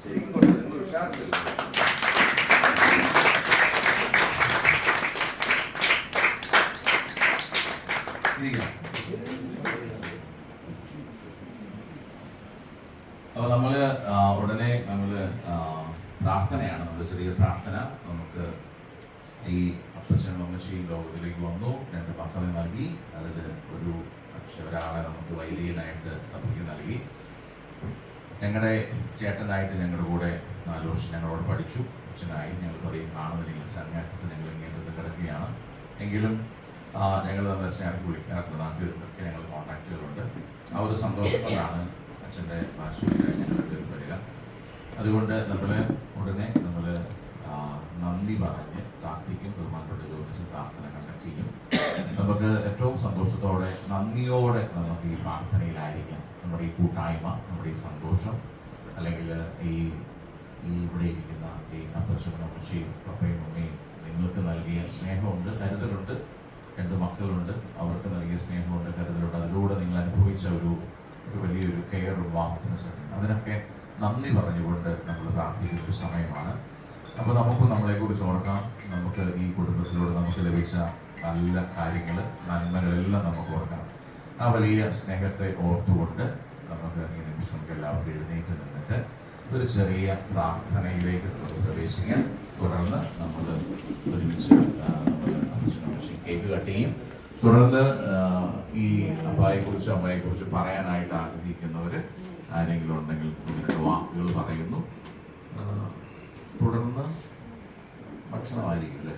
ശരിക്കും കൊണ്ട് നിങ്ങൾ ഉഷാറില്ല. അപ്പൊ നമ്മള് ഉടനെ പ്രാർത്ഥനയാണ്, നമ്മുടെ ചെറിയ പ്രാർത്ഥന. നമുക്ക് ഈ അപ്പച്ചനും അമ്മച്ചിയും ലോകത്തിലേക്ക് വന്നു, 2 മക്കളെ നൽകി, അതിൽ ഒരാളെ നമുക്ക് വൈദികനായിട്ട് സഭയ്ക്ക് നൽകി. ഞങ്ങളുടെ ചേട്ടനായിട്ട് ഞങ്ങളുടെ കൂടെ 4 വർഷം ഞങ്ങളോട് പഠിച്ചു. അച്ഛനായി ഞങ്ങൾ പതിയെ കാണുന്നില്ലെങ്കിൽ ചങ്ങാറ്റത്ത് ഞങ്ങൾ ഇങ്ങേറ്റത്ത് കിടക്കുകയാണ്. എങ്കിലും ഞങ്ങൾ നമ്മുടെ സ്നേഹത്തിൽ വിളിക്കാറുണ്ട്, നാട്ടിലൊക്കെ ഞങ്ങൾ കോൺടാക്റ്റുകളുണ്ട്. ആ ഒരു സന്തോഷം കൊണ്ടാണ് അച്ഛൻ്റെ ഭാഷയിലായി ഞങ്ങൾക്ക് വരിക. അതുകൊണ്ട് ഉടനെ നമ്മൾ നന്ദി പറഞ്ഞ് പ്രാർത്ഥിക്കും. ബഹുമാനപ്പെട്ട ജോലിസ് പ്രാർത്ഥന കണ്ടക്ട് ചെയ്യും. നമുക്ക് ഏറ്റവും സന്തോഷത്തോടെ നന്ദിയോടെ നമുക്ക് ഈ പ്രാർത്ഥനയിലായിരിക്കാം. നമ്മുടെ ഈ കൂട്ടായ്മ, നമ്മുടെ ഈ സന്തോഷം, അല്ലെങ്കിൽ ഈ ഇവിടെ ഇരിക്കുന്ന ഈ അപ്പച്ചനും അമ്മച്ചിയും പപ്പയും അമ്മയും നിങ്ങൾക്ക് നൽകിയ സ്നേഹമുണ്ട്, കരുതലുണ്ട്. 2 മക്കളുണ്ട്, അവർക്ക് നൽകിയ സ്നേഹമുണ്ട്, കരുതലുണ്ട്. അതിലൂടെ നിങ്ങൾ അനുഭവിച്ച ഒരു വലിയൊരു കെയറും വാർത്തനസ്, അതിനൊക്കെ നന്ദി പറഞ്ഞുകൊണ്ട് നമ്മൾ പ്രാർത്ഥിക്കുന്ന ഒരു സമയമാണ്. അപ്പോൾ നമുക്ക് നമ്മളെക്കുറിച്ച് ഓർക്കാം. നമുക്ക് ഈ കുടുംബത്തിലൂടെ നമുക്ക് ലഭിച്ച നല്ല കാര്യങ്ങൾ, നന്മകളെല്ലാം നമുക്ക് ഓർക്കാം. ആ വലിയ സ്നേഹത്തെ ഓർത്തുകൊണ്ട് നമുക്ക് ഈ നിമിഷം എല്ലാവർക്കും എഴുന്നേറ്റ് നിന്നിട്ട് ഒരു ചെറിയ പ്രാർത്ഥനയിലേക്ക് നമുക്ക് പ്രവേശിക്കാം. തുടർന്ന് നമ്മൾ ഒരുമിച്ച് കേക്ക് കട്ട് ചെയ്യും. തുടർന്ന് ഈ അമ്മയെക്കുറിച്ച് പറയാനായിട്ട് ആഗ്രഹിക്കുന്നവർ ആരെങ്കിലും ഉണ്ടെങ്കിൽ 2 വാക്കുകൾ പറയുന്നു. തുടർന്ന് ഭക്ഷണമായിരിക്കും അല്ലേ,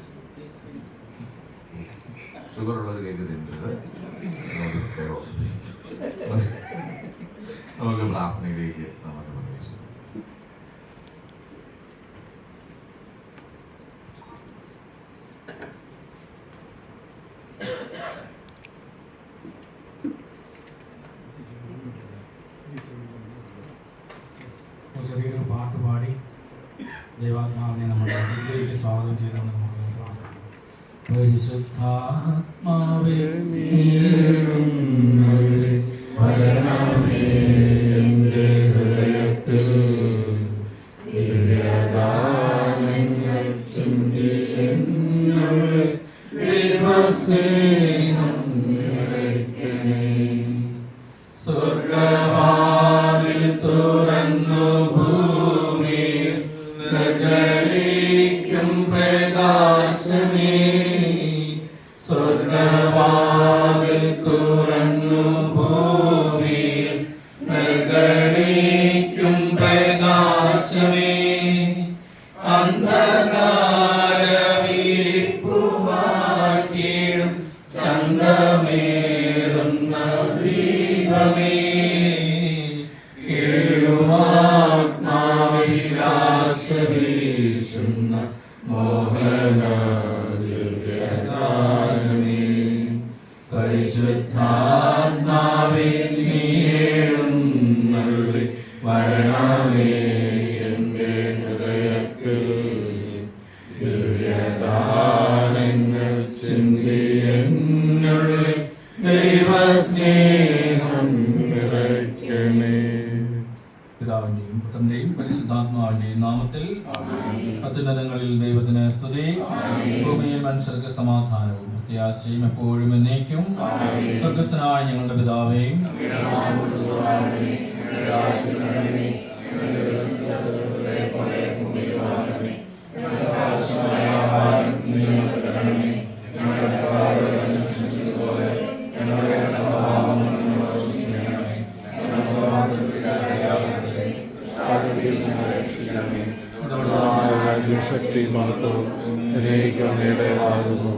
ഷുഗറുള്ളൊരു കേക്ക് തിന്നത്. നമുക്ക് പ്രാർത്ഥനയിലേക്ക് നമുക്ക് പ്രവേശിക്കാം. ചെറിയൊരു പാട്ട് പാടി ദൈവാത്മാവിനെ നമ്മുടെ ഹൃദയത്തിലേക്ക് സ്വാഗതം ചെയ്തുകൊണ്ട് നമുക്ക് പ്രാർത്ഥിക്കാം. പരിശുദ്ധാത്മാവേ വരണമേ എൻ്റെ ഹൃദയത്തിൽ, ദിവ്യദാനങ്ങൾ ചിന്തി എന്നുള്ളിൽ ദൈവസ്നേഹം നിറയ്ക്കണേ. സ്വർഗവാതിൽ തുറന്നു ഭൂമിയിൽ പ്രകടിക്കും പ്രകാശമേ. സ്വർഗവാതിൽ തുറന്നു ഭൂമിയിൽ പ്രകടിക്കും പ്രകാശമേ. അന്ധകാരവിരിപ്പു മാറ്റിയിടും ചന്തമേറുന്ന ദീപമേ. കേഴുമാത്മാവിലാശ വീശുന്ന മോഹനദിവ്യഗാനമേ. പരിശുദ്ധാത്മാവേ നീയെഴുന്നള്ളി വരണമേ എൻ്റെ ഹൃദയത്തിൽ. ദിവ്യദാനങ്ങൾ ചിന്തി എന്നുള്ളിൽ ദൈവസ്നേഹം നിറയ്ക്കണേ. പിതാവിന്റെയും പുത്രന്റെയും പരിശുദ്ധാത്മാവിന്റെയും നാമത്തിൽ അത്യുന്നതങ്ങളിൽ ദൈവത്തിന് സ്തുതി, ഭൂമിയിൽ മനുഷ്യർക്ക് സമാധാനവും പ്രത്യാശയും എപ്പോഴും എന്നേക്കും. സ്വർഗ്ഗസ്ഥനായ ഞങ്ങളുടെ പിതാവേ, ശക്തി മഹത്വവും എന്നേക്കുമേടേതാകുന്നു.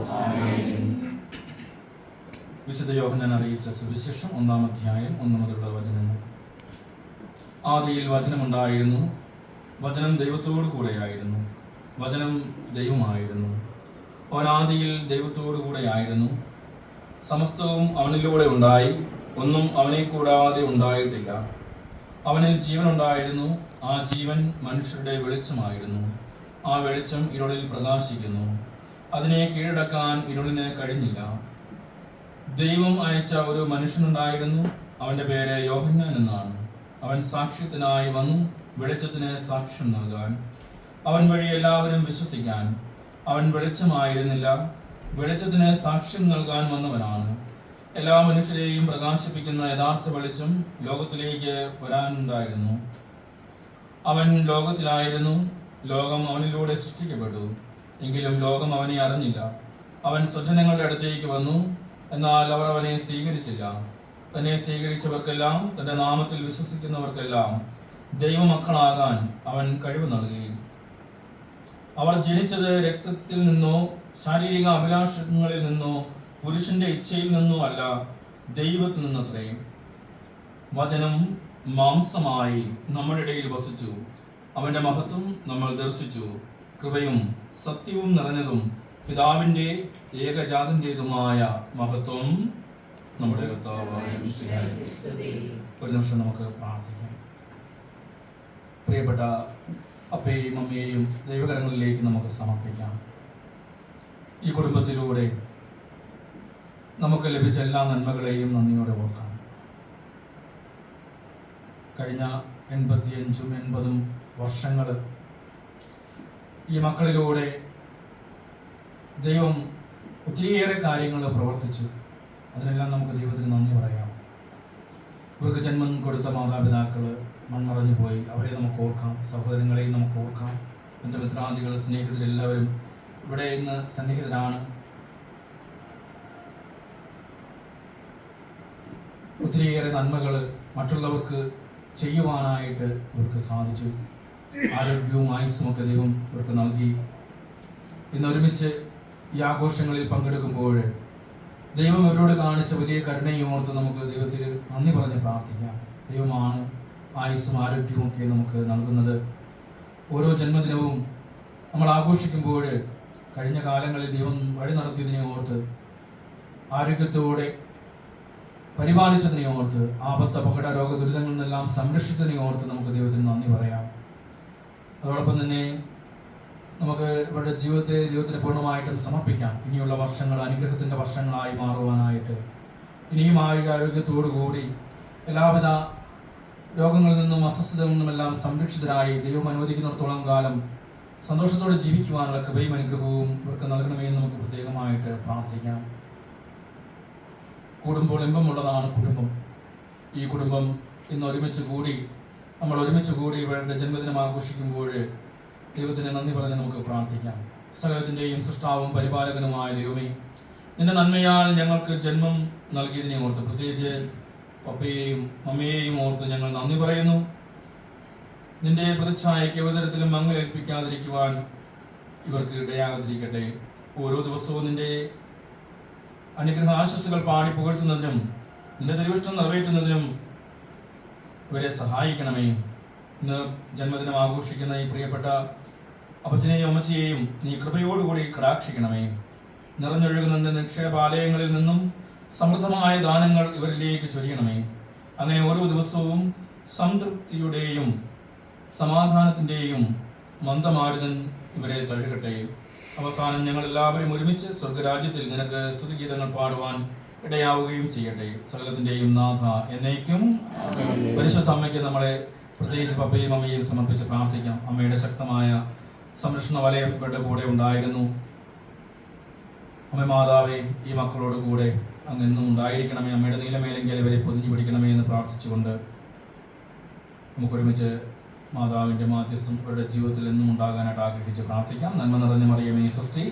വിശുദ്ധ യോഹന്നാൻ അറിയിച്ച സുവിശേഷം 1-ാം അധ്യായം 1 മുതലുള്ള വചനങ്ങൾ. ആദിയിൽ വചനമുണ്ടായിരുന്നു, വചനം ദൈവത്തോടു കൂടെയായിരുന്നു, വചനം ദൈവമായിരുന്നു. അവൻ ആദിയിൽ ദൈവത്തോടു കൂടെയായിരുന്നു. സമസ്തവും അവനിലൂടെ ഉണ്ടായി, ഒന്നും അവനെ കൂടാതെ ഉണ്ടായിട്ടില്ല. അവനിൽ ജീവനുണ്ടായിരുന്നു, ആ ജീവൻ മനുഷ്യരുടെ വെളിച്ചമായിരുന്നു. ആ വെളിച്ചം ഇരുളിൽ പ്രകാശിക്കുന്നു, അതിനെ കീഴടക്കാൻ ഇരുളിന് കഴിഞ്ഞില്ല. ദൈവം അയച്ച ഒരു മനുഷ്യനുണ്ടായിരുന്നു, അവൻ്റെ പേര് യോഹന്നാൻ എന്നാണ്. അവൻ സാക്ഷ്യത്തിനായി വന്നു, വെളിച്ചത്തിന് സാക്ഷ്യം നൽകാൻ. അവൻ വഴി എല്ലാവരും വിശ്വസിക്കാൻ. അവൻ വെളിച്ചമായിരുന്നില്ല, വെളിച്ചത്തിന് സാക്ഷ്യം നൽകാൻ വന്നവനാണ്. എല്ലാ മനുഷ്യരെയും പ്രകാശിപ്പിക്കുന്ന യഥാർത്ഥ വെളിച്ചം ലോകത്തിലേക്ക് വരാനുണ്ടായിരുന്നു. അവൻ ലോകത്തിലായിരുന്നു, ലോകം അവനിലൂടെ സൃഷ്ടിക്കപ്പെട്ടു, എങ്കിലും ലോകം അവനെ അറിഞ്ഞില്ല. അവൻ സ്വജനങ്ങളുടെ അടുത്തേക്ക് വന്നു, എന്നാൽ അവർ അവനെ സ്വീകരിച്ചില്ല. തന്നെ സ്വീകരിച്ചവർക്കെല്ലാം, തന്റെ നാമത്തിൽ വിശ്വസിക്കുന്നവർക്കെല്ലാം ദൈവമക്കളാകാൻ അവൻ കഴിവ് നൽകി. അവർ ജനിച്ചത് രക്തത്തിൽ നിന്നോ ശാരീരിക അഭിലാഷങ്ങളിൽ നിന്നോ പുരുഷന്റെ ഇച്ഛയിൽ നിന്നോ അല്ല, ദൈവത്തിൽ നിന്നത്രേ. വചനം മാംസമായി നമ്മുടെ ഇടയിൽ വസിച്ചു, അവന്റെ മഹത്വം നമ്മൾ ദർശിച്ചു. കൃപയും സത്യവും നിറഞ്ഞതും പിതാവിന്റെ ഏകജാതന്റേതുമായ മഹത്വം നമ്മുടെ കർത്താവായ മിശിഹായ്ക്ക് സ്തുതി. ഒരു നിമിഷം നമുക്ക് പ്രാർത്ഥിക്കാം. പ്രിയപ്പെട്ട അപ്പയെയും അമ്മയെയും ദൈവകരങ്ങളിലേക്ക് നമുക്ക് സമർപ്പിക്കാം. ഈ കുടുംബത്തിലൂടെ നമുക്ക് ലഭിച്ച എല്ലാ നന്മകളെയും നന്ദിയോടെ ഓർക്കാം. കഴിഞ്ഞ 85-80 വർഷങ്ങൾ ഈ മക്കളിലൂടെ ദൈവം ഒത്തിരിയേറെ കാര്യങ്ങൾ പ്രവർത്തിച്ചു. അതിനെല്ലാം നമുക്ക് ദൈവത്തിന് നന്ദി പറയാം. ഇവർക്ക് ജന്മം കൊടുത്ത മാതാപിതാക്കൾ മൺമറഞ്ഞു പോയി, അവരെ നമുക്ക് ഓർക്കാം. സഹോദരങ്ങളെയും നമുക്ക് ഓർക്കാം. ബന്ധുമിത്രാദികൾ, സ്നേഹിതരെല്ലാവരും ഇവിടെ ഇന്ന് സന്നിഹിതരാണ്. ഒത്തിരിയേറെ നന്മകൾ മറ്റുള്ളവർക്ക് ചെയ്യുവാനായിട്ട് ഇവർക്ക് സാധിച്ചു. ആരോഗ്യവും ആയുസ്സും ഒക്കെ ദൈവം ഇവർക്ക് നൽകി. ഇന്ന് ഒരുമിച്ച് ഈ ആഘോഷങ്ങളിൽ പങ്കെടുക്കുമ്പോൾ ദൈവം ഇവരോട് കാണിച്ച വലിയ കരുണയും ഓർത്ത് നമുക്ക് ദൈവത്തിന് നന്ദി പറഞ്ഞ് പ്രാർത്ഥിക്കാം. ദൈവമാണ് ആയുസ്സും ആരോഗ്യവും ഒക്കെ നമുക്ക് നൽകുന്നത്. ഓരോ ജന്മദിനവും നമ്മൾ ആഘോഷിക്കുമ്പോൾ കഴിഞ്ഞ കാലങ്ങളിൽ ദൈവം വഴി നടത്തിയതിനെ ഓർത്ത്, ആരോഗ്യത്തോടെ പരിപാലിച്ചതിനെ ഓർത്ത്, ആപത്ത്, അപകട, രോഗ ദുരിതങ്ങളിൽ നിന്നെല്ലാം സംരക്ഷിച്ചതിനെ ഓർത്ത് നമുക്ക് ദൈവത്തിന് നന്ദി പറയാം. അതോടൊപ്പം തന്നെ നമുക്ക് ഇവരുടെ ജീവിതത്തെ ദൈവത്തിന് പൂർണ്ണമായിട്ടും സമർപ്പിക്കാം. ഇനിയുള്ള വർഷങ്ങൾ അനുഗ്രഹത്തിൻ്റെ വർഷങ്ങളായി മാറുവാനായിട്ട്, ഇനിയും ആരോഗ്യത്തോടു കൂടി എല്ലാവിധ രോഗങ്ങളിൽ നിന്നും അസ്വസ്ഥതകളിൽ നിന്നുമെല്ലാം സംരക്ഷിതരായി ദൈവം അനുവദിക്കുന്നിടത്തോളം കാലം സന്തോഷത്തോടെ ജീവിക്കുവാനുള്ള കൃപയും അനുഗ്രഹവും ഇവർക്ക് നൽകണമെന്ന് നമുക്ക് പ്രത്യേകമായിട്ട് പ്രാർത്ഥിക്കാം. കൂടുമ്പോൾ ഇമ്പമുള്ളതാണ് കുടുംബം. ഈ കുടുംബം ഇന്ന് നമ്മൾ ഒരുമിച്ച് കൂടി ഇവരുടെ ജന്മദിനം ആഘോഷിക്കുമ്പോൾ ദൈവത്തിന് നന്ദി പറഞ്ഞ് നമുക്ക് പ്രാർത്ഥിക്കാം. സകലത്തിൻ്റെയും സൃഷ്ടാവും പരിപാലകനുമായ ദൈവമേ, നിന്റെ നന്മയാൽ ഞങ്ങൾക്ക് ജന്മം നൽകിയതിനെ ഓർത്ത്, പ്രത്യേകിച്ച് പപ്പയെയും അമ്മയെയും ഓർത്ത് ഞങ്ങൾ നന്ദി പറയുന്നു. നിന്റെ പ്രതിച്ഛായയ്ക്ക് ഒരു തരത്തിലും മങ്ങലേൽപ്പിക്കാതിരിക്കുവാൻ ഇവർക്ക് ഇടയാകാതിരിക്കട്ടെ. ഓരോ ദിവസവും നിന്റെ അനുഗ്രഹ ആശസ്സുകൾ പാടി പുകഴ്ത്തുന്നതിനും നിന്റെ തിരുവിഷ്ടം നിറവേറ്റുന്നതിനും ഇവരെ സഹായിക്കണമേ. ഇന്ന് ജന്മദിനം ആഘോഷിക്കുന്ന ഈ പ്രിയപ്പെട്ട അപ്പച്ചനെയും അമ്മച്ചിയെയും നീ കൃപയോടുകൂടി കടാക്ഷിക്കണമേ. നിറഞ്ഞൊഴുകുന്ന നിക്ഷേപാലയങ്ങളിൽ നിന്നും സമൃദ്ധമായ ദാനങ്ങൾ ഇവരിലേക്ക് ചൊരിയണമേ. അങ്ങനെ ഓരോ ദിവസവും സംതൃപ്തിയുടെയും സമാധാനത്തിൻ്റെയും മന്ദമാരുതൻ ഇവരെ തഴുകട്ടെ. അവസാനം ഞങ്ങൾ എല്ലാവരും ഒരുമിച്ച് സ്വർഗരാജ്യത്തിൽ നിനക്ക് സ്തുതിഗീതങ്ങൾ പാടുവാൻ ഇടയാവുകയും ചെയ്യട്ടെ. സകലത്തിൻ്റെയും നാഥ എന്നേക്കും. പരിശുദ്ധ അമ്മയ്ക്ക് നമ്മളെ പ്രത്യേകിച്ച് പപ്പയും അമ്മയും സമർപ്പിച്ച് പ്രാർത്ഥിക്കാം. അമ്മയുടെ ശക്തമായ സംരക്ഷണ വലയം ഇവരുടെ കൂടെ ഉണ്ടായിരുന്നു. അമ്മ മാതാവേ, ഈ മക്കളോട് കൂടെ അങ്ങ് എന്നും ഉണ്ടായിരിക്കണമേ. അമ്മയുടെ നീലമേലെങ്കിൽ ഇവരെ പൊതിഞ്ഞു പിടിക്കണമേ എന്ന് പ്രാർത്ഥിച്ചുകൊണ്ട് നമുക്കൊരുമിച്ച് മാതാവിന്റെ മാധ്യസ്ഥം ഇവരുടെ ജീവിതത്തിൽ എന്നും ഉണ്ടാകാനായിട്ട് ആഗ്രഹിച്ച് പ്രാർത്ഥിക്കാം. നന്മ നിറഞ്ഞ മറിയമേ സ്വസ്തി,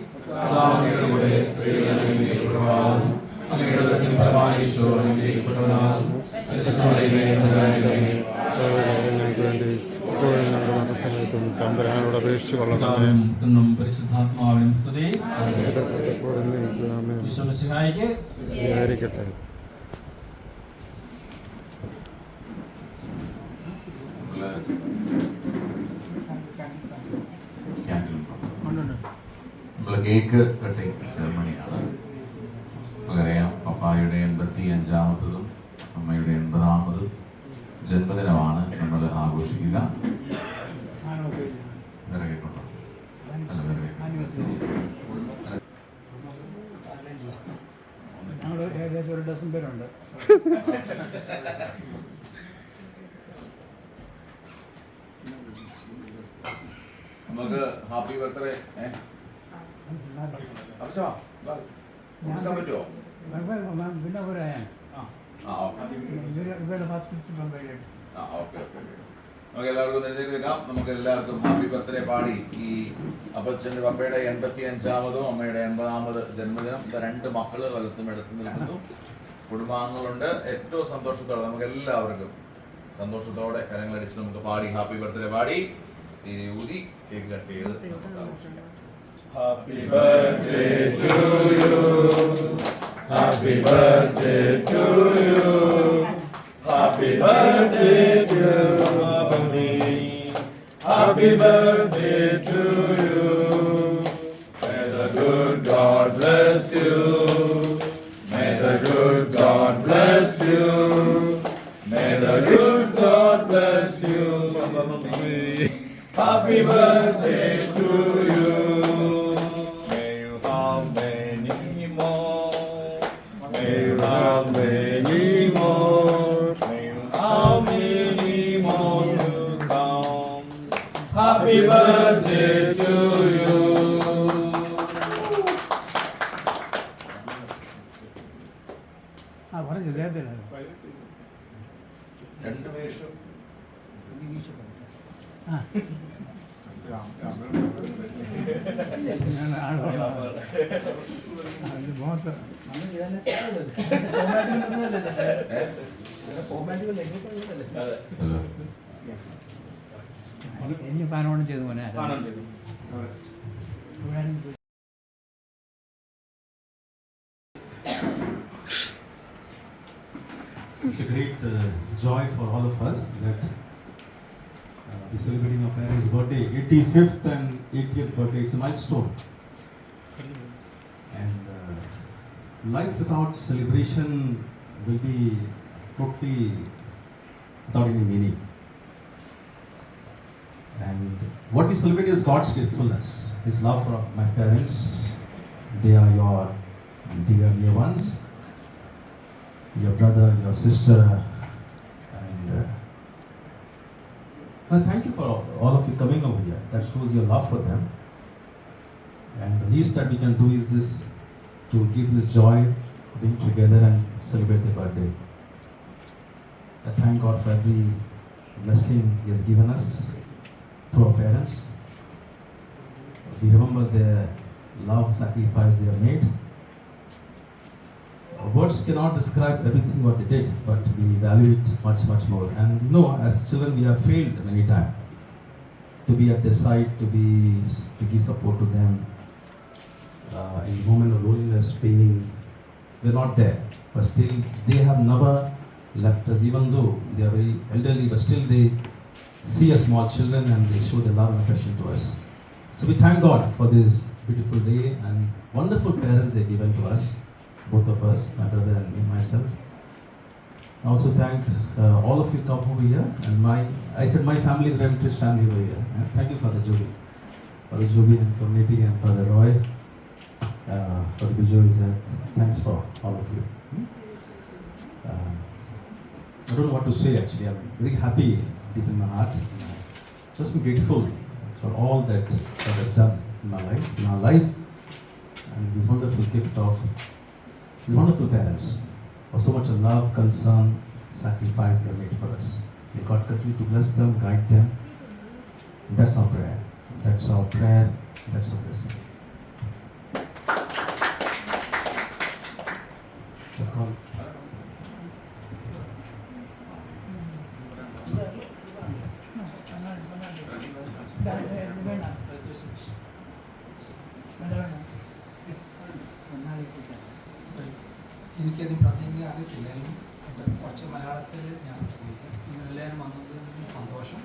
സമയത്തും തമ്പുരാനോട് അപേക്ഷിച്ചു കൊള്ളണമേ. പരിശുദ്ധാത്മാവിനും സ്തുതി. വിചാരിക്കട്ടെ. നമ്മള് കേക്ക് കട്ടിങ് സെറമണിയാണ്. നമുക്കറിയാം, പപ്പായുടെ 85-ാമതും അമ്മയുടെ 80-ാമതും ജന്മദിനമാണ് നമ്മൾ ആഘോഷിക്കുക. ഏകദേശം 1 ഡസൻ പേരുണ്ട്. നമുക്ക് ഹാപ്പി ബർത്ത്ഡേ അപ്പച്ചാ കൊടുക്കാൻ പറ്റുമോ? പിന്നെ പറയാൻ ആ ഓക്കെ ഇവരുടെ ഫസ്റ്റ് പമ്പയിലേക്ക് ഓക്കെ ഓക്കെ നമുക്ക് എല്ലാവർക്കും എഴുന്നേറ്റ് നിൽക്കാം. നമുക്ക് എല്ലാവർക്കും ഹാപ്പി ബർത്ത്ഡേ പാടി ഈ അപ്പച്ചൻ്റെ പപ്പയുടെ 85-ാമതും അമ്മയുടെ 80-ാമത് ജന്മദിനം. 2 മക്കള് വലത്തും എടുത്തു നിൽക്കുന്നു. കുടുംബാംഗങ്ങളുണ്ട്. ഏറ്റവും സന്തോഷത്തോടെ നമുക്ക് എല്ലാവർക്കും സന്തോഷത്തോടെ കരങ്ങളടിച്ച് നമുക്ക് പാടി ഹാപ്പി ബർത്ത്ഡേ പാടി ഊതി കേക്ക് കട്ട് ചെയ്ത് നമുക്ക് ആഘോഷിക്കാം. Happy birthday to you. Happy birthday to you. Happy birthday to me. Happy birthday to you. May the good God bless you. May the good God bless you. May the good God bless you. Happy birthday to you. May you have many more. May you have many more. May you have many more to come. Happy birthday to you. പറഞ്ഞു നേരത്തെ രണ്ട് വേഷം മുഖത്ത് ഇനി പാനോണം ചെയ്തു മോനെ It's a great joy for all of us that we're celebrating our parents' birthday, 85th and 80th birthday. It's a milestone. And life without celebration will be totally without any meaning. And what we celebrate is God's faithfulness, His love for my parents. They are your dear ones. Your brother, your sister, and well, thank you for all of you coming over here. That shows your love for them. And the least that we can do is this, to give this joy, being together and celebrate their birthday. I thank God for every blessing He has given us through our parents. We remember their love, sacrifice they have made. Words cannot describe everything what they did, but we value it much, much more. And you know, as children, we have failed many times to be at their side, to give support to them. In the moment of loneliness, pain, we're not there. But still, they have never left us, even though they are very elderly, but still they see us small children and they show their love and affection to us. So we thank God for this beautiful day and wonderful parents they've given to us. Both of us, my brother and me, myself. I also thank all of you come over here, and I said my family is Remtrish family over here. And thank you Father Joby and community, and Father Roy, for the Bijoys, and thanks for all of you. I don't know what to say actually. I'm very happy deep in my heart. Just be grateful for all that God has done in our life, and this wonderful gift of these wonderful parents, for so much of love, concern, sacrifice they have made for us. May God continue to bless them, guide them. That's our prayer. That's our prayer. That's our blessing. എനിക്കത് പ്രസംഗിക്കാൻ അറിയത്തില്ലായിരുന്നു. കുറച്ച് മലയാളത്തിൽ ഞാൻ പ്രസംഗിക്കാം. നിങ്ങളെല്ലാവരും വന്നതിന് സന്തോഷം.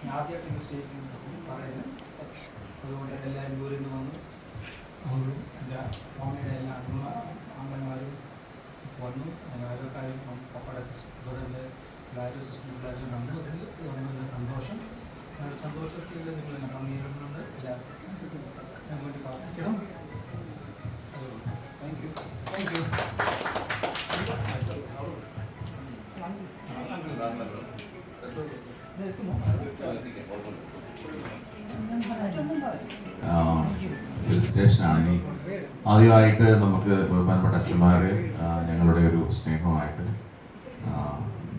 ഞാൻ ആദ്യമായിട്ട് ഈ സ്റ്റേജിൽ പറയുന്നത്. അതുകൊണ്ട് എല്ലാവരും ദൂരെ നിന്ന് വന്നു. അവരും എൻ്റെ അമ്മയുടെ എല്ലാ അംഗന്മാരും വന്നു. അയൽക്കാരും പപ്പയുടെ ബ്രദറിൻ്റെ എല്ലാവരും സിസ്റ്റർമാരും വന്നതിൽ വളരെ സന്തോഷം. സന്തോഷത്തിൽ നിങ്ങൾ എന്നെ പങ്കുചേരുന്നുണ്ട്. എല്ലാവർക്കും ഞാൻ വേണ്ടി പ്രാർത്ഥിക്കണം. Thank you. Thank you. Thank you. Hill സ്റ്റേഷനാണ്. ഇനി ആദ്യമായിട്ട് നമുക്ക് ബഹുമാനപ്പെട്ട അച്ഛന്മാർ ഞങ്ങളുടെ ഒരു സ്നേഹമായിട്ട്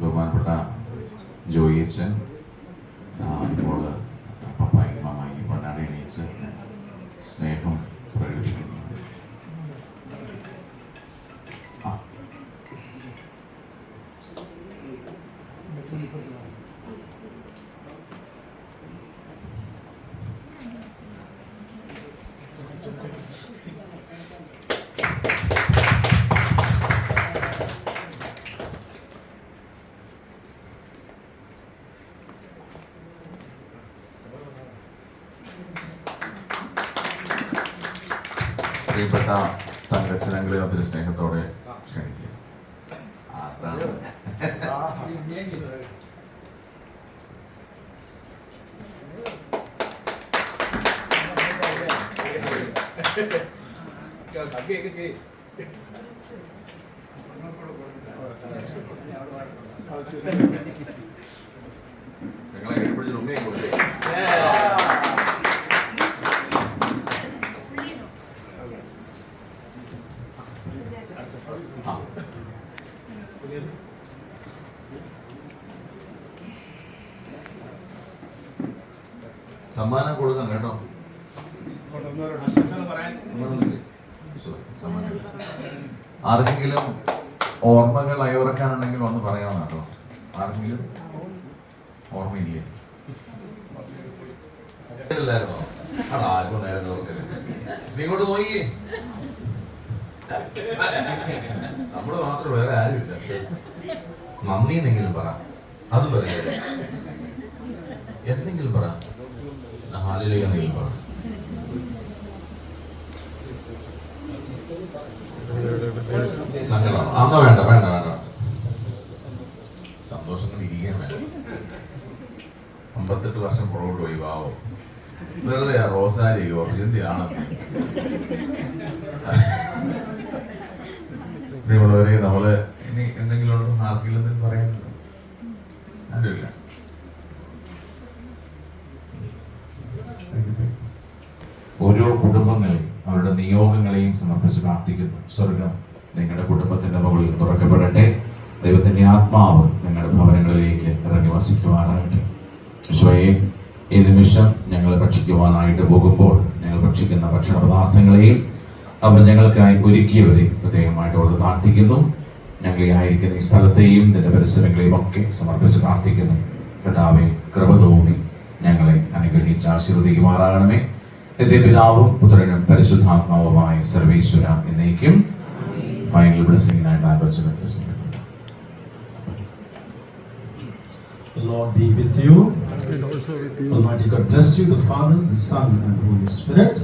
ബഹുമാനപ്പെട്ട ജോയി അച്ഛൻ ഇപ്പോൾ പപ്പായി മാമായി പൊന്നാടി എണീച്ച് സ്നേഹം പ്രകടിപ്പിക്കുന്നു. പ്രിയപ്പെട്ട തങ്കച്ചനങ്ങളെ ഒത്തിരി സ്നേഹത്തോടെ ക്ഷണിക്കുക. നിങ്ങളെ കെട്ടിപ്പിടിച്ച് ഉമ്മയും കൊടുത്തേ. സമ്മാനം കൊടുക്കാം കേട്ടോ. ആർക്കെങ്കിലും ഓർമ്മകൾ അയവിറക്കാനുണ്ടെങ്കിൽ ഒന്ന് പറയാവുന്ന കേട്ടോ. ആർക്കെങ്കിലും ഓർമ്മയില്ലേ? ായിരുന്നോ? ആടാ, ആർക്കും നേരം ഓർക്കല്. നീ ഇങ്ങോട്ട് നോക്കിയേ. നമ്മള് മാത്രം വേറെ ആരുമില്ല. നന്ദി എന്നെങ്കിലും പറ. അത് പറയാ, എന്തെങ്കിലും പറ. ഹാലിലേക്ക് എന്തെങ്കിലും പറ. സങ്കടം അന്ന് വേണ്ട വേണ്ട വേണ്ട. സന്തോഷം കൊണ്ട് ഇരിക്കാൻ വേണ്ട. 58 വർഷം പുറകോട്ട് പോയി പാവോ. വെറുതെ റോസാരിയോ എന്തിനാണെന്ന് ഇതേയുള്ളവരെ നമ്മള് ഇനി എന്തെങ്കിലും ഉണ്ടോ? ആർക്കെങ്കിലും എന്തെങ്കിലും പറയാനുണ്ടോ? ആരുമില്ല. ഓരോ കുടുംബങ്ങളെയും അവരുടെ നിയോഗങ്ങളെയും സമർപ്പിച്ച് പ്രാർത്ഥിക്കുന്നു. സ്വർഗം നിങ്ങളുടെ കുടുംബത്തിന്റെ മുകളിൽ തുറക്കപ്പെടട്ടെ. ദൈവത്തിന്റെ ആത്മാവ് നിങ്ങളുടെ ഭവനങ്ങളിലേക്ക് ഇറങ്ങി വസിക്കുവാനാകട്ടെ. ഈശോയെ, ഈ നിമിഷം ഞങ്ങൾ ഭക്ഷിക്കുവാനായിട്ട് പോകുമ്പോൾ ഞങ്ങൾ ഭക്ഷിക്കുന്ന ഭക്ഷണ പദാർത്ഥങ്ങളെയും അവൻ ഞങ്ങൾക്കായി ഒരുക്കിയവരെയും പ്രത്യേകമായിട്ട് ഓർത്ത് പ്രാർത്ഥിക്കുന്നു. ഞങ്ങളെ ആയിരിക്കുന്ന ഈ സ്ഥലത്തെയും ഇതിന്റെ പരിസരങ്ങളെയും ഒക്കെ സമർപ്പിച്ച് പ്രാർത്ഥിക്കുന്നു. കർത്താവേ, കൃപ തോന്നി ഞങ്ങളെ അനുഗ്രഹിച്ച് ആശീർവദിക്കുമാറാകണമേ. നിന്റെ പിതാവും പുത്രനും പരിശുദ്ധാത്മാവുമായ സർവേശ്വര എന്നേക്കും. ഫൈനൽ ബ്ലെസ്സിംഗിനായിട്ട് ആലോചന. The Lord be with you. And also with you. Almighty God bless you, the Father, the Son, and the Holy Spirit.